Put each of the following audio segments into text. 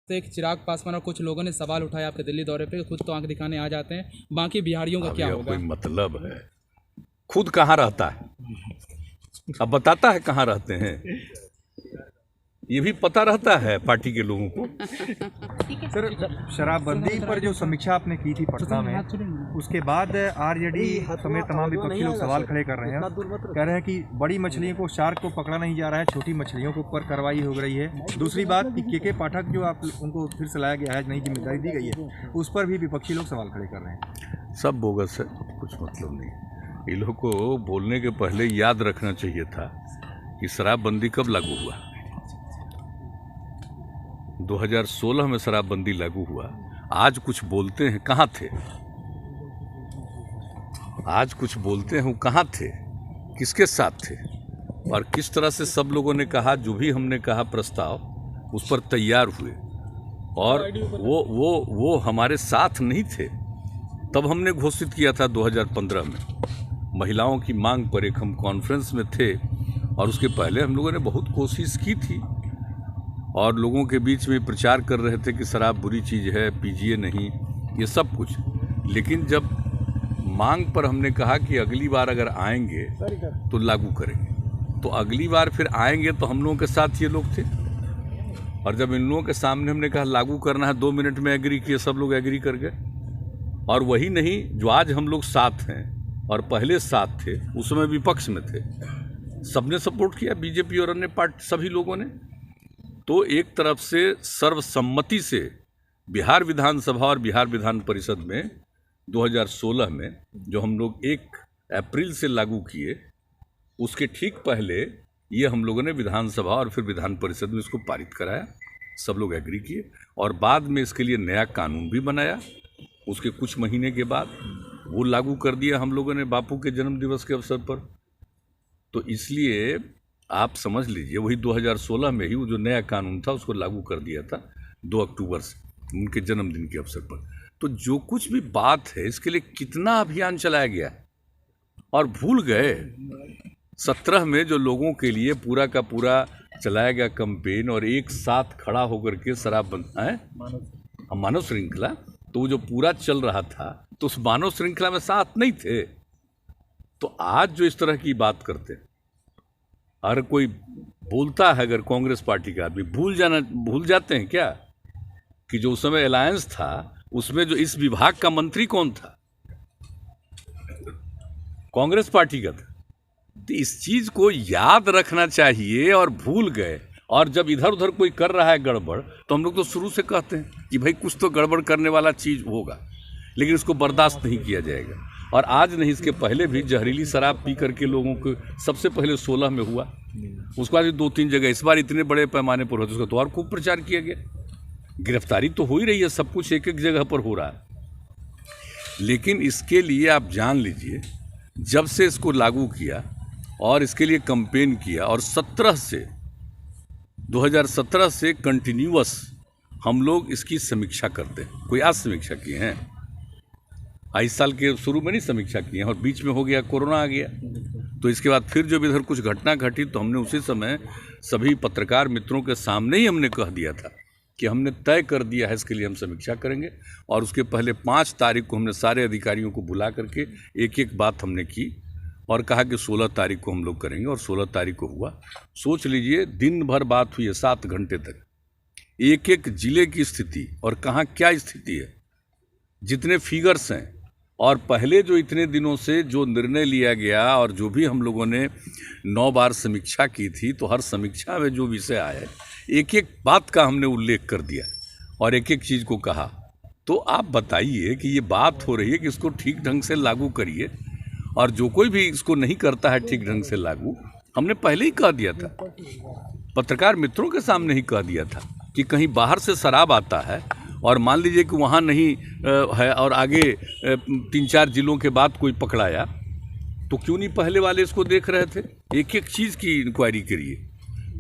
से एक चिराग पासवान और कुछ लोगों ने सवाल उठाया आपके दिल्ली दौरे पे, खुद तो आंख दिखाने आ जाते हैं, बाकी बिहारियों का क्या होगा? कोई मतलब है? खुद कहाँ रहता है? अब बताता है कहाँ रहते हैं, ये भी पता रहता है पार्टी के लोगों को। सर, शराबबंदी पर जो समीक्षा आपने की थी पटना में, उसके बाद आरजेडी समेत तमाम विपक्षी लोग सवाल खड़े कर रहे हैं, कह रहे हैं कि बड़ी मछलियों को, शार्क को पकड़ा नहीं जा रहा है, छोटी मछलियों के ऊपर कार्रवाई हो रही है। दूसरी बात कि के पाठक जो आप उनको फिर से लाया गया है, नई जिम्मेदारी दी गई है, उस पर भी विपक्षी लोग सवाल खड़े कर रहे हैं। सब बोगस है, कुछ मतलब नहीं। इन लोग को बोलने के पहले याद रखना चाहिए था कि शराबबंदी कब लागू हुआ। 2016 में शराबबंदी लागू हुआ। आज कुछ बोलते हैं, कहाँ थे? आज कुछ बोलते हैं, वो कहाँ थे, किसके साथ थे, और किस तरह से सब लोगों ने कहा, जो भी हमने कहा प्रस्ताव उस पर तैयार हुए, और वो हमारे साथ नहीं थे। तब हमने घोषित किया था 2015 में महिलाओं की मांग पर, एक हम कॉन्फ्रेंस में थे, और उसके पहले हम लोगों ने बहुत कोशिश की थी और लोगों के बीच में प्रचार कर रहे थे कि शराब बुरी चीज़ है, पीजिए नहीं, ये सब कुछ। लेकिन जब मांग पर हमने कहा कि अगली बार अगर आएंगे तो लागू करेंगे, तो अगली बार फिर आएंगे तो हम लोगों के साथ ये लोग थे। और जब इन लोगों के सामने हमने कहा लागू करना है, 2 मिनट में एग्री किए, सब लोग एग्री कर गए। और वही नहीं, जो आज हम लोग साथ हैं और पहले साथ थे, उस समय विपक्ष में थे, सबने सपोर्ट किया, बीजेपी और अन्य पार्टी सभी लोगों ने। तो एक तरफ से सर्वसम्मति से बिहार विधानसभा और बिहार विधान परिषद में 2016 में जो हम लोग 1 अप्रैल से लागू किए, उसके ठीक पहले ये हम लोगों ने विधानसभा और फिर विधान परिषद में इसको पारित कराया, सब लोग एग्री किए, और बाद में इसके लिए नया कानून भी बनाया। उसके कुछ महीने के बाद वो लागू कर दिया हम लोगों ने बापू के जन्म दिवस के अवसर पर। तो इसलिए आप समझ लीजिए, वही 2016 में ही वो जो नया कानून था उसको लागू कर दिया था 2 अक्टूबर से, उनके जन्मदिन के अवसर पर। तो जो कुछ भी बात है, इसके लिए कितना अभियान चलाया गया और भूल गए। 17 में जो लोगों के लिए पूरा का पूरा चलाया गया कैंपेन, और एक साथ खड़ा होकर के शराबबंदी है मानव श्रृंखला, तो वो जो पूरा चल रहा था, तो उस मानव श्रृंखला में साथ नहीं थे। तो आज जो इस तरह की बात करते, हर कोई बोलता है, अगर कांग्रेस पार्टी का आदमी भूल जाते हैं क्या कि जो उस समय अलायंस था, उसमें जो इस विभाग का मंत्री कौन था? कांग्रेस पार्टी का था। तो इस चीज को याद रखना चाहिए, और भूल गए। और जब इधर उधर कोई कर रहा है गड़बड़, तो हम लोग तो शुरू से कहते हैं कि भाई कुछ तो गड़बड़ करने वाला चीज होगा, लेकिन इसको बर्दाश्त नहीं किया जाएगा। और आज नहीं, इसके पहले भी जहरीली शराब पी करके लोगों को, सबसे पहले 16 में हुआ, उसके बाद 2-3 जगह, इस बार इतने बड़े पैमाने पर होते, उसका तो और खूब प्रचार किया गया। गिरफ्तारी तो हो ही रही है, सब कुछ एक एक जगह पर हो रहा है। लेकिन इसके लिए आप जान लीजिए, जब से इसको लागू किया और इसके लिए कैंपेन किया, और 2017 से कंटिन्यूअस हम लोग इसकी समीक्षा करते हैं। कोई आज समीक्षा किए हैं? इस साल के शुरू में नहीं समीक्षा की है, और बीच में हो गया, कोरोना आ गया। तो इसके बाद फिर जब इधर कुछ घटना घटी, तो हमने उसी समय सभी पत्रकार मित्रों के सामने ही हमने कह दिया था कि हमने तय कर दिया है, इसके लिए हम समीक्षा करेंगे। और उसके पहले 5 तारीख को हमने सारे अधिकारियों को बुला करके एक एक बात हमने की, और कहा कि 16 तारीख को हम लोग करेंगे, और 16 तारीख को हुआ। सोच लीजिए, दिन भर बात हुई है, 7 घंटे तक, एक एक जिले की स्थिति और कहाँ क्या स्थिति है, जितने फिगर्स हैं, और पहले जो इतने दिनों से जो निर्णय लिया गया, और जो भी हम लोगों ने 9 बार समीक्षा की थी, तो हर समीक्षा में जो विषय आए, एक एक बात का हमने उल्लेख कर दिया और एक एक चीज़ को कहा। तो आप बताइए कि ये बात हो रही है कि इसको ठीक ढंग से लागू करिए, और जो कोई भी इसको नहीं करता है ठीक ढंग से लागू, हमने पहले ही कह दिया था, पत्रकार मित्रों के सामने ही कह दिया था कि कहीं बाहर से शराब आता है, और मान लीजिए कि वहाँ नहीं है, और आगे 3-4 जिलों के बाद कोई पकड़ाया, तो क्यों नहीं पहले वाले इसको देख रहे थे? एक एक चीज़ की इंक्वायरी करिए।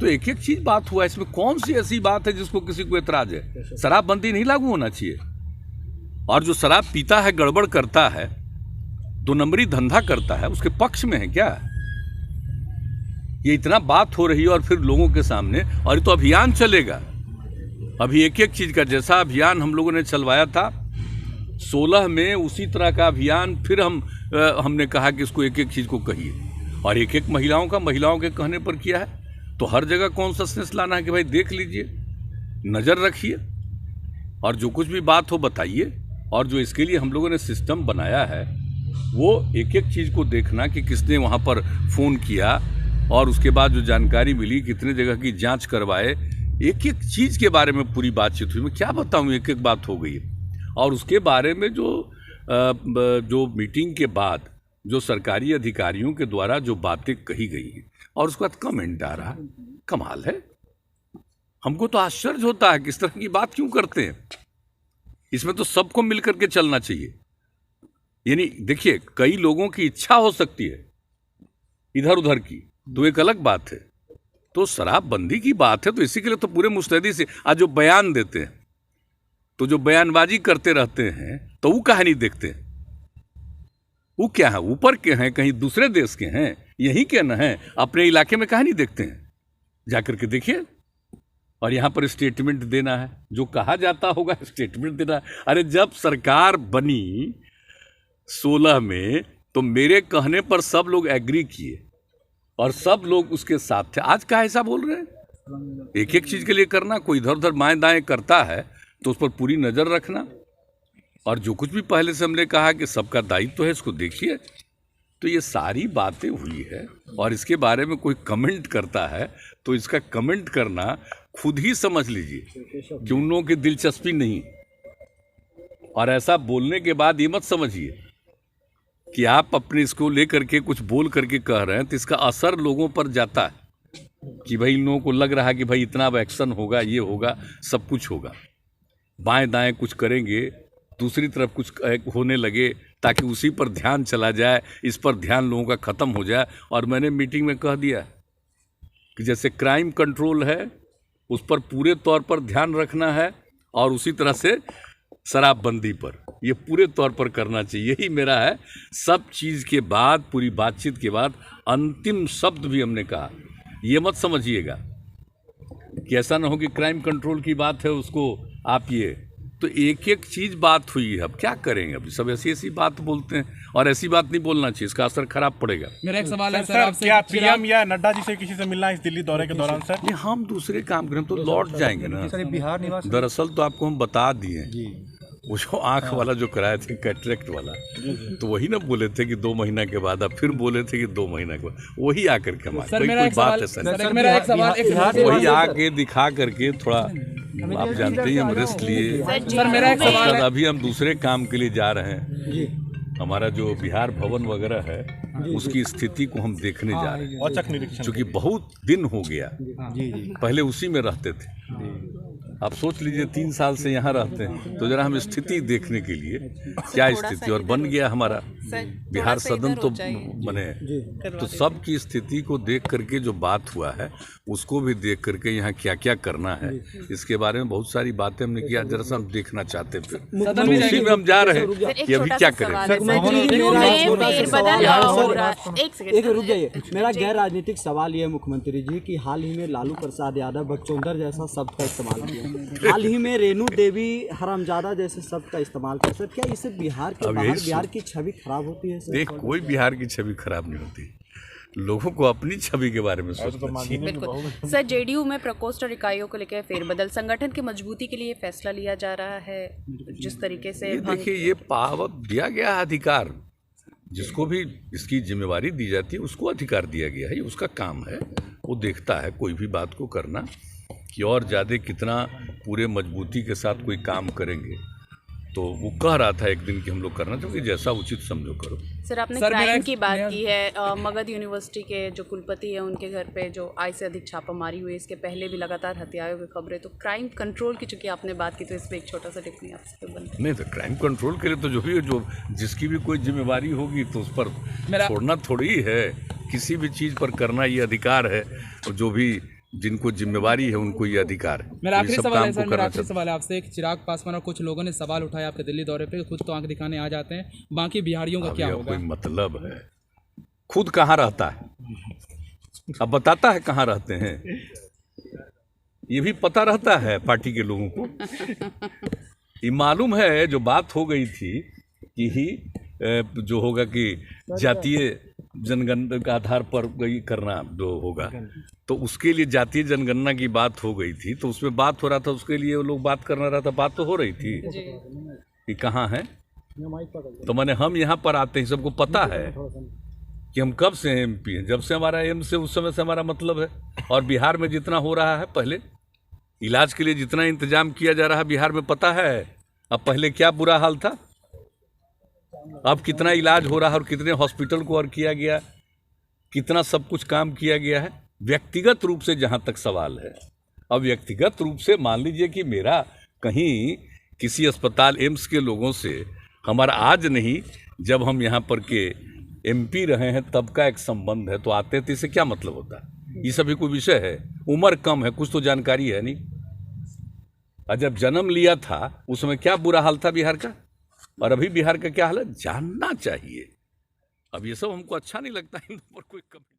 तो एक एक चीज़ बात हुआ, इसमें कौन सी ऐसी बात है जिसको किसी को एतराज़ है? शराबबंदी नहीं लागू होना चाहिए। और जो शराब पीता है, गड़बड़ करता है, 2 नंबरी धंधा करता है, उसके पक्ष में है क्या? ये इतना बात हो रही है, और फिर लोगों के सामने, और ये तो अभियान चलेगा। अभी एक एक चीज़ का जैसा अभियान हम लोगों ने चलवाया था 16 में, उसी तरह का अभियान फिर हमने कहा कि इसको एक एक चीज़ को कहिए, और एक एक महिलाओं के कहने पर किया है। तो हर जगह कॉन्शसनेस लाना है कि भाई देख लीजिए, नज़र रखिए, और जो कुछ भी बात हो बताइए। और जो इसके लिए हम लोगों ने सिस्टम बनाया है वो एक एक चीज़ को देखना कि किसने वहाँ पर फ़ोन किया, और उसके बाद जो जानकारी मिली, कितने जगह की जांच करवाए, एक एक चीज़ के बारे में पूरी बातचीत हुई। मैं क्या बताऊँ, एक एक बात हो गई है। और उसके बारे में जो मीटिंग के बाद जो सरकारी अधिकारियों के द्वारा जो बातें कही गई हैं, और उसके बाद कमेंट आ रहा, कमाल है। हमको तो आश्चर्य होता है किस तरह की बात क्यों करते हैं। इसमें तो सबको मिलकर के चलना चाहिए। यानी देखिए, कई लोगों की इच्छा हो सकती है इधर उधर की, तो एक अलग बात है। तो शराबबंदी की बात है तो इसी के लिए तो पूरे मुस्तैदी से आज जो बयान देते हैं, तो जो बयानबाजी करते रहते हैं, तो वो काहे नहीं देखते? वो क्या है, ऊपर के हैं, कहीं दूसरे देश के हैं, यहीं के न हैं, अपने इलाके में काहे नहीं देखते हैं? जाकर के देखिए। और यहाँ पर स्टेटमेंट देना है, जो कहा जाता होगा स्टेटमेंट देना है। अरे जब सरकार बनी 16 में, तो मेरे कहने पर सब लोग एग्री किए और सब लोग उसके साथ थे। आज का ऐसा बोल रहे हैं? एक एक चीज़ के लिए करना, कोई इधर उधर बाएं दाएं करता है तो उस पर पूरी नज़र रखना। और जो कुछ भी पहले से हमने कहा कि सबका दायित्व है, इसको देखिए। तो ये सारी बातें हुई है, और इसके बारे में कोई कमेंट करता है तो इसका कमेंट करना खुद ही समझ लीजिए कि उन लोगों की दिलचस्पी नहीं। और ऐसा बोलने के बाद ये मत समझिए कि आप अपने इसको लेकर के कुछ बोल करके कह रहे हैं, तो इसका असर लोगों पर जाता है कि भाई इन लोगों को लग रहा है कि भाई इतना एक्शन होगा, ये होगा, सब कुछ होगा। बाएं दाएं कुछ करेंगे, दूसरी तरफ कुछ होने लगे, ताकि उसी पर ध्यान चला जाए, इस पर ध्यान लोगों का ख़त्म हो जाए। और मैंने मीटिंग में कह दिया कि जैसे क्राइम कंट्रोल है, उस पर पूरे तौर पर ध्यान रखना है, और उसी तरह से शराबबंदी पर ये पूरे तौर पर करना चाहिए। यही मेरा है। सब चीज़ के बाद, पूरी बातचीत के बाद अंतिम शब्द भी हमने कहा। ये मत समझिएगा कि ऐसा ना हो कि क्राइम कंट्रोल की बात है उसको आप ये, तो एक एक चीज़ बात हुई है। अब क्या करेंगे, अभी सब ऐसी बात बोलते हैं, और ऐसी बात नहीं बोलना चाहिए, इसका असर खराब पड़ेगा। मेरा एक सवाल है सर, आपसे, क्या पीएम या नड्डा जी से किसी से मिलना है इस दिल्ली दौरे के दौरान? सर नहीं, हम दूसरे काम करें तो लौट जाएंगे ना। बिहार निवास दरअसल तो आपको हम बता दिए, वो जो आँख वाला जो कराए थे, कैटरेक्ट वाला, तो वही ना बोले थे कि 2 महीना के बाद, अब फिर बोले थे कि 2 महीना के बाद, वही आकर के हमारे कोई बात है सर, वही आके दिखा करके थोड़ा, आप जानते ही हम रेस्ट लिए। सर मेरा एक सवाल है, अभी हम दूसरे काम के लिए जा रहे हैं। हमारा जो बिहार भवन वगैरह है, उसकी स्थिति को हम देखने जा रहे हैं, औचक निरीक्षण, क्योंकि बहुत दिन हो गया, पहले उसी में रहते थे। आप सोच लीजिए 3 साल से यहाँ रहते हैं, तो जरा हम स्थिति देखने के लिए क्या स्थिति, और बन गया हमारा बिहार सदन तो बने, तो सब की स्थिति को देख करके जो बात हुआ है उसको भी देख करके यहाँ क्या क्या करना है, इसके बारे में बहुत सारी बातें हमने किया। जरा हम देखना चाहते थे, तो उसी में हम जा रहे हैं कि अभी क्या करें। एक रुक जाइए, मेरा गैर राजनीतिक सवाल ये है मुख्यमंत्री जी कि हाल ही में लालू प्रसाद यादव बकचोदर जैसा शब्द का इस्तेमाल किया, हाल ही में रेणु देवी हरामजादा जैसे शब्द का इस्तेमाल किया। सर क्या इससे बिहार के बाहर बिहार की छवि खराब होती है? देख, कोई बिहार की छवि खराब नहीं होती, लोगों को अपनी छवि के बारे में सोचना चाहिए। बिल्कुल सर, जेडीयू में प्रकोष्ठ और इकाइयों को लेकर फेरबदल, संगठन की मजबूती के लिए फैसला लिया जा रहा है। जिस तरीके से देखिए, ये पावर दिया गया अधिकार, जिसको भी इसकी जिम्मेवारी दी जाती है उसको अधिकार दिया गया है, ये उसका काम है, वो देखता है कोई भी बात को करना कि और ज़्यादा कितना पूरे मजबूती के साथ कोई काम करेंगे। तो वो कह रहा था एक दिन कि हम लोग करना चाहिए, जैसा उचित समझो करो। सर आपने क्राइम की बात की है, मगध यूनिवर्सिटी के जो कुलपति हैं उनके घर पे जो आय से अधिक छापामारी हुई, इसके पहले भी लगातार हत्याओं की खबरें, तो क्राइम कंट्रोल की चूंकि आपने बात की, तो इस पर एक छोटा सा टिप्पणी आपसे बनती है। नहीं, तो क्राइम कंट्रोल के लिए तो जो भी जो जिसकी भी कोई जिम्मेवारी होगी तो उस पर छोड़ना थोड़ी है, किसी भी चीज़ पर करना ये अधिकार है, और जो भी जिनको जिम्मेवारी है उनको ये अधिकार है। मेरा आखिरी सवाल है सर, मेरा आखिरी सवाल है आपसे। एक चिराग पासवान और कुछ लोगों ने सवाल उठाया आपके दिल्ली दौरे पे, खुद तो आंख दिखाने आ जाते हैं, बाकी बिहारियों का क्या होगा? कोई मतलब है? खुद कहाँ रहता है? अब बताता है कहाँ रहते हैं। ये भी पता रहता है पार्टी के लोगों को। ये मालूम है जो बात हो गई थी कि ही जो होगा कि जातीय जनगणना के आधार पर गई करना जो होगा, तो उसके लिए जातीय जनगणना की बात हो गई थी, तो उसमें बात हो रहा था, उसके लिए वो लोग बात करना रहा था, बात तो हो रही थी कि कहाँ है। तो मैंने हम यहाँ पर आते हैं, सबको पता है कि हम कब से एमपी हैं, जब से हमारा एम से उस समय से हमारा मतलब है। और बिहार में जितना हो रहा है, पहले इलाज के लिए जितना इंतजाम किया जा रहा है बिहार में, पता है अब पहले क्या बुरा हाल था, अब कितना इलाज हो रहा है और कितने हॉस्पिटल को और किया गया, कितना सब कुछ काम किया गया है। व्यक्तिगत रूप से जहाँ तक सवाल है, अब व्यक्तिगत रूप से मान लीजिए कि मेरा कहीं किसी अस्पताल एम्स के लोगों से हमारा आज नहीं, जब हम यहाँ पर के एमपी रहे हैं तब का एक संबंध है, तो आते थे, इससे क्या मतलब होता है। ये सभी कोई विषय है, उम्र कम है, कुछ तो जानकारी है नहीं। और जब जन्म लिया था उस समय क्या बुरा हाल था बिहार का, और अभी बिहार का क्या हाल है, जानना चाहिए। अब ये सब हमको अच्छा नहीं लगता, इन पर कोई कभी